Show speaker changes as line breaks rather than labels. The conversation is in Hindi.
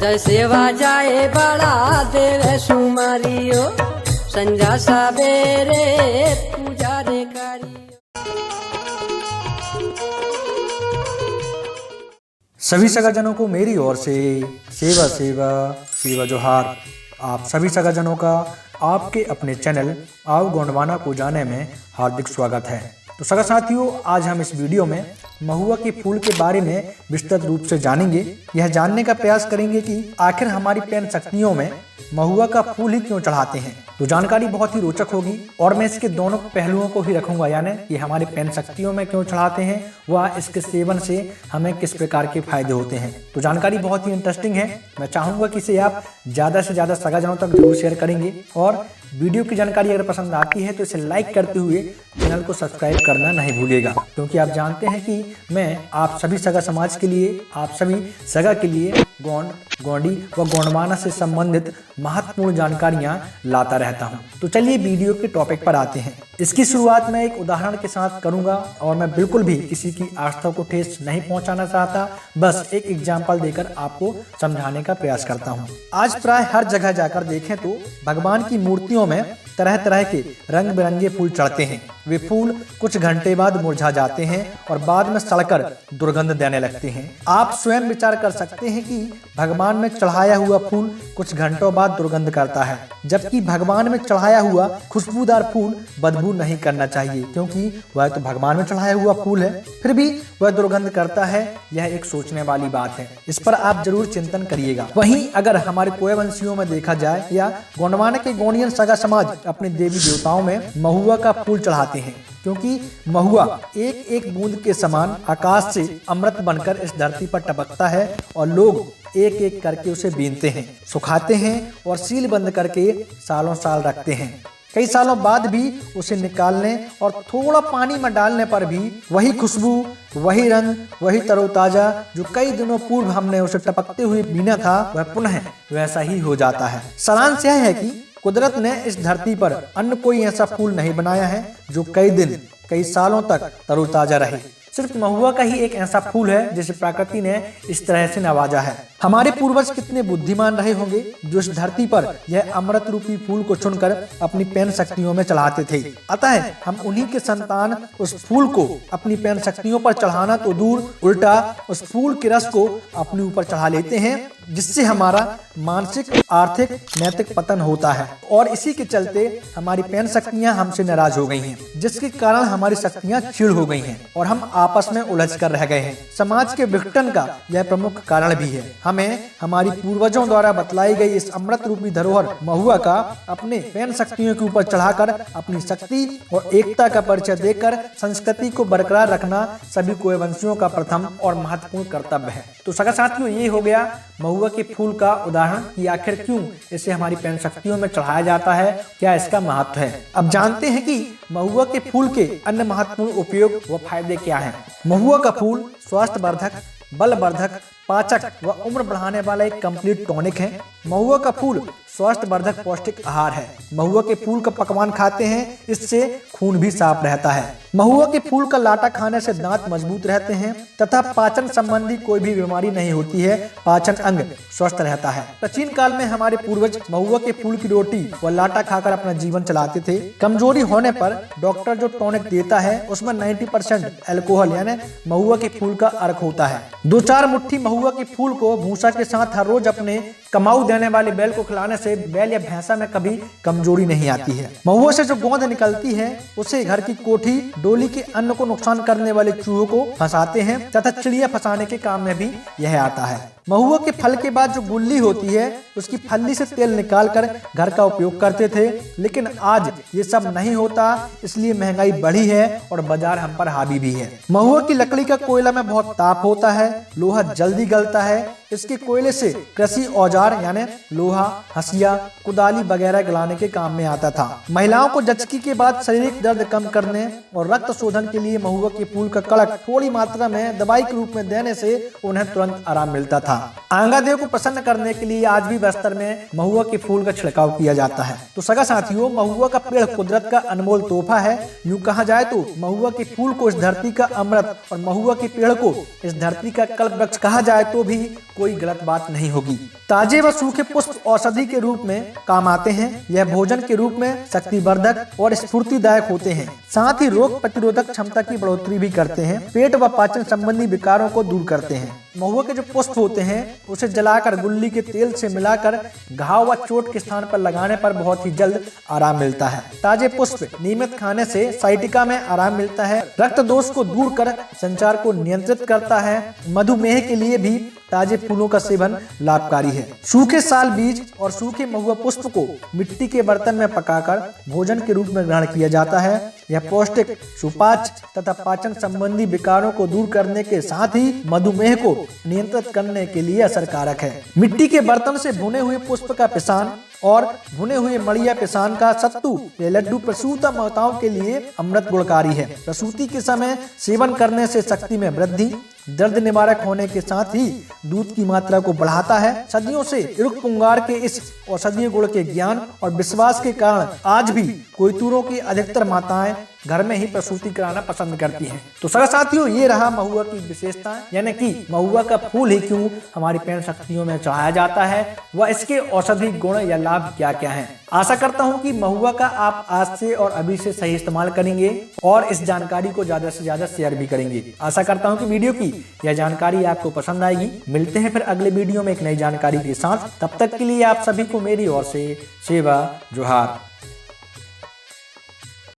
जय सेवा जाए बड़ा देवे सुमारियो, संजा सवेरे पूजा रे करियो।
सभी सगाजनों को मेरी ओर से सेवा सेवा सेवा जोहार। आप सभी सगाजनों का आपके अपने चैनल आओ गोंडवाना को जाने में हार्दिक स्वागत है। तो सगा साथियों, आज हम इस वीडियो में महुआ के फूल के बारे में विस्तृत रूप से जानेंगे। यह जानने का प्रयास करेंगे कि आखिर हमारी पैन शक्तियों में महुआ का फूल ही क्यों चढ़ाते हैं। तो जानकारी बहुत ही रोचक होगी और मैं इसके दोनों पहलुओं को ही रखूंगा, यानी कि हमारे पैन शक्तियों में क्यों चढ़ाते हैं व इसके सेवन से हमें किस प्रकार के फायदे होते हैं। तो जानकारी बहुत ही इंटरेस्टिंग है। मैं चाहूंगा कि इसे आप ज़्यादा से ज़्यादा सगाजनों तक जरूर शेयर करेंगे और वीडियो की जानकारी अगर पसंद आती है तो इसे लाइक करते हुए चैनल को सब्सक्राइब करना नहीं भूलिएगा, क्योंकि आप जानते हैं कि मैं आप सभी सगा समाज के लिए, आप सभी सगा के लिए गोंड, गोंडी व गोंडवाना से संबंधित महत्वपूर्ण जानकारियां लाता रहता हूं। तो चलिए वीडियो के टॉपिक पर आते हैं। इसकी शुरुआत मैं एक उदाहरण के साथ करूंगा और मैं बिल्कुल भी किसी की आस्था को ठेस नहीं पहुंचाना चाहता, बस एक एग्जाम्पल देकर आपको समझाने का प्रयास करता हूं। आज प्राय हर जगह जाकर देखें तो भगवान की मूर्तियों में तरह तरह के रंग बिरंगे फूल चढ़ते हैं। वे फूल कुछ घंटे बाद मुरझा जाते हैं और बाद में सड़कर दुर्गंध देने लगते हैं। आप स्वयं विचार कर सकते हैं कि भगवान में चढ़ाया हुआ फूल कुछ घंटों बाद दुर्गंध करता है, जबकि भगवान में चढ़ाया हुआ खुशबूदार फूल बदबू नहीं करना चाहिए, क्योंकि वह तो भगवान में चढ़ाया हुआ फूल है, फिर भी वह दुर्गंध करता है। यह एक सोचने वाली बात है, इस पर आप जरूर चिंतन करिएगा। वहीं अगर हमारे कोयवंशियों में देखा जाए या गोंडवाना के गोंडियन सगा समाज अपने देवी देवताओं में महुआ का फूल चढ़ाते हैं, क्योंकि महुआ एक एक बूंद के समान आकाश से अमृत बनकर इस धरती पर टपकता है और लोग एक एक करके उसे बीनते हैं, सुखाते हैं और सील बंद करके सालों साल रखते हैं। कई सालों बाद भी उसे निकालने और थोड़ा पानी में डालने पर भी वही खुशबू, वही रंग, वही तरोताजा जो कई दिनों पूर्व हमने उसे टपकते हुए बीना था, वह पुनः वैसा ही हो जाता है। सारांश यह है कि कुदरत ने इस धरती पर अन्य कोई ऐसा फूल नहीं बनाया है जो कई दिन, कई सालों तक तरोताजा रहे। सिर्फ महुआ का ही एक ऐसा फूल है जिसे प्रकृति ने इस तरह से नवाजा है। हमारे पूर्वज कितने बुद्धिमान रहे होंगे जो इस धरती पर यह अमृत रूपी फूल को चुनकर अपनी पैन शक्तियों में चढ़ाते थे। अतः हम उन्हीं के संतान उस फूल को अपनी पैन शक्तियों पर चढ़ाना तो दूर, उल्टा उस फूल के रस को अपने ऊपर चढ़ा लेते हैं, जिससे हमारा मानसिक, आर्थिक, नैतिक पतन होता है। और इसी के चलते हमारी पैन शक्तियां हमसे नाराज हो गई हैं, जिसके कारण हमारी शक्तियां क्षीण हो गई हैं और हम आपस में उलझ कर रह गए हैं। समाज के विघटन का यह प्रमुख कारण भी है। हमें हमारी पूर्वजों द्वारा बतलाई गई इस अमृत रूपी धरोहर महुआ का अपने पैन शक्तियों के ऊपर चढ़ाकर अपनी शक्ति और एकता का परिचय देकर संस्कृति को बरकरार रखना सभी कोयवंशियों का प्रथम और महत्वपूर्ण कर्तव्य है। तो सगा साथियों, ये हो गया महुआ के फूल का उदाहरण कि आखिर क्यों इसे हमारी पैन शक्तियों में चढ़ाया जाता है, क्या इसका महत्व है। अब जानते हैं कि महुआ के फूल के अन्य महत्वपूर्ण उपयोग व फायदे क्या हैं। महुआ का फूल स्वास्थ्य वर्धक, बलवर्धक, पाचक व उम्र बढ़ाने वाला एक कंप्लीट टॉनिक है। महुआ का फूल स्वास्थ्य वर्धक पौष्टिक आहार है। महुआ के फूल का पकवान खाते हैं, इससे खून भी साफ रहता है। महुआ के फूल का लाटा खाने से दांत मजबूत रहते हैं तथा पाचन संबंधी कोई भी बीमारी नहीं होती है, पाचन अंग स्वस्थ रहता है। प्राचीन काल में हमारे पूर्वज महुआ के फूल की रोटी व लाटा खाकर अपना जीवन चलाते थे। कमजोरी होने पर डॉक्टर जो टॉनिक देता है उसमें 90% अल्कोहल यानी महुआ के फूल का अर्क होता है। 2-4 मुट्ठी महुआ के फूल को भूसा के साथ हर रोज अपने कमाऊ देने वाले बैल को खिलाने से बैल या भैंसा में कभी कमजोरी नहीं आती है। महुआ से जो गोंद निकलती है उसे घर की कोठी, डोली के अन्न को नुकसान करने वाले चूहों को फंसाते हैं तथा चिड़िया फंसाने के काम में भी यह आता है। महुआ के फल के बाद जो गुल्ली होती है उसकी फल्ली से तेल निकालकर घर का उपयोग करते थे, लेकिन आज ये सब नहीं होता, इसलिए महंगाई बढ़ी है और बाजार हम पर हावी भी है। महुआ की लकड़ी का कोयला में बहुत ताप होता है, लोहा जल्दी गलता है। इसके कोयले से कृषि औजार यानी लोहा, हंसिया, कुदाली वगैरह गलाने के काम में आता था। महिलाओं को जचकी के बाद शारीरिक दर्द कम करने और रक्त शोधन के लिए महुआ के फूल का कड़क थोड़ी मात्रा में दवाई के रूप में देने से उन्हें तुरंत आराम मिलता था। आंगादेव को प्रसन्न करने के लिए आज भी बस्तर में महुआ के फूल का छिड़काव किया जाता है। तो सगा साथियों, महुआ का पेड़ कुदरत का अनमोल तोहफा है। यूं कहा जाए तो महुआ के फूल को इस धरती का अमृत और महुआ के पेड़ को इस धरती का कल्प वृक्ष कहा जाए तो भी कोई गलत बात नहीं होगी। ताजे व सूखे पुष्प औषधि के रूप में काम आते हैं। यह भोजन के रूप में शक्तिवर्धक और स्फूर्तिदायक होते हैं। साथ ही रोग प्रतिरोधक क्षमता की बढ़ोतरी भी करते हैं। पेट व पाचन संबंधी विकारों को दूर करते हैं। महुआ के जो पुष्प होते हैं उसे जलाकर गुल्ली के तेल से मिलाकर घाव व चोट के स्थान पर लगाने पर बहुत ही जल्द आराम मिलता है। ताजे पुष्प नियमित खाने से साइटिका में आराम मिलता है। रक्त दोष को दूर कर संचार को नियंत्रित करता है। मधुमेह के लिए भी ताजे फूलों का सेवन लाभकारी है। सूखे साल बीज और सूखे महुआ पुष्प को मिट्टी के बर्तन में पकाकर भोजन के रूप में ग्रहण किया जाता है। यह पौष्टिक, सुपाच्य तथा पाचन संबंधी विकारों को दूर करने के साथ ही मधुमेह को नियंत्रित करने के लिए असरकारक है। मिट्टी के बर्तन से भुने हुए पुष्प का पिसान और भुने हुए मड़िया पिसान का सत्तू या लड्डू प्रसूता माताओं के लिए अमृत गुणकारी है। प्रसूति के समय सेवन करने से शक्ति में वृद्धि, दर्द निवारक होने के साथ ही दूध की मात्रा को बढ़ाता है। सदियों से इरुक पुंगार के इस औषधीय गुण के ज्ञान और विश्वास के कारण आज भी कोयतूरों की अधिकतर माताएं घर में ही प्रसूति कराना पसंद करती हैं। तो सगा साथियों, ये रहा महुआ की विशेषता, यानी कि महुआ का फूल ही क्यों हमारी पेड़ शक्तियों में चढ़ाया जाता है व इसके औषधि गुण या लाभ क्या क्या हैं। आशा करता हूं कि महुआ का आप आज से और अभी से सही इस्तेमाल करेंगे और इस जानकारी को ज्यादा से ज्यादा शेयर भी करेंगे। आशा करता हूं कि वीडियो की यह जानकारी आपको पसंद आएगी। मिलते हैं फिर अगले वीडियो में एक नई जानकारी के साथ। तब तक के लिए आप सभी को मेरी ओर से सेवा जोहार।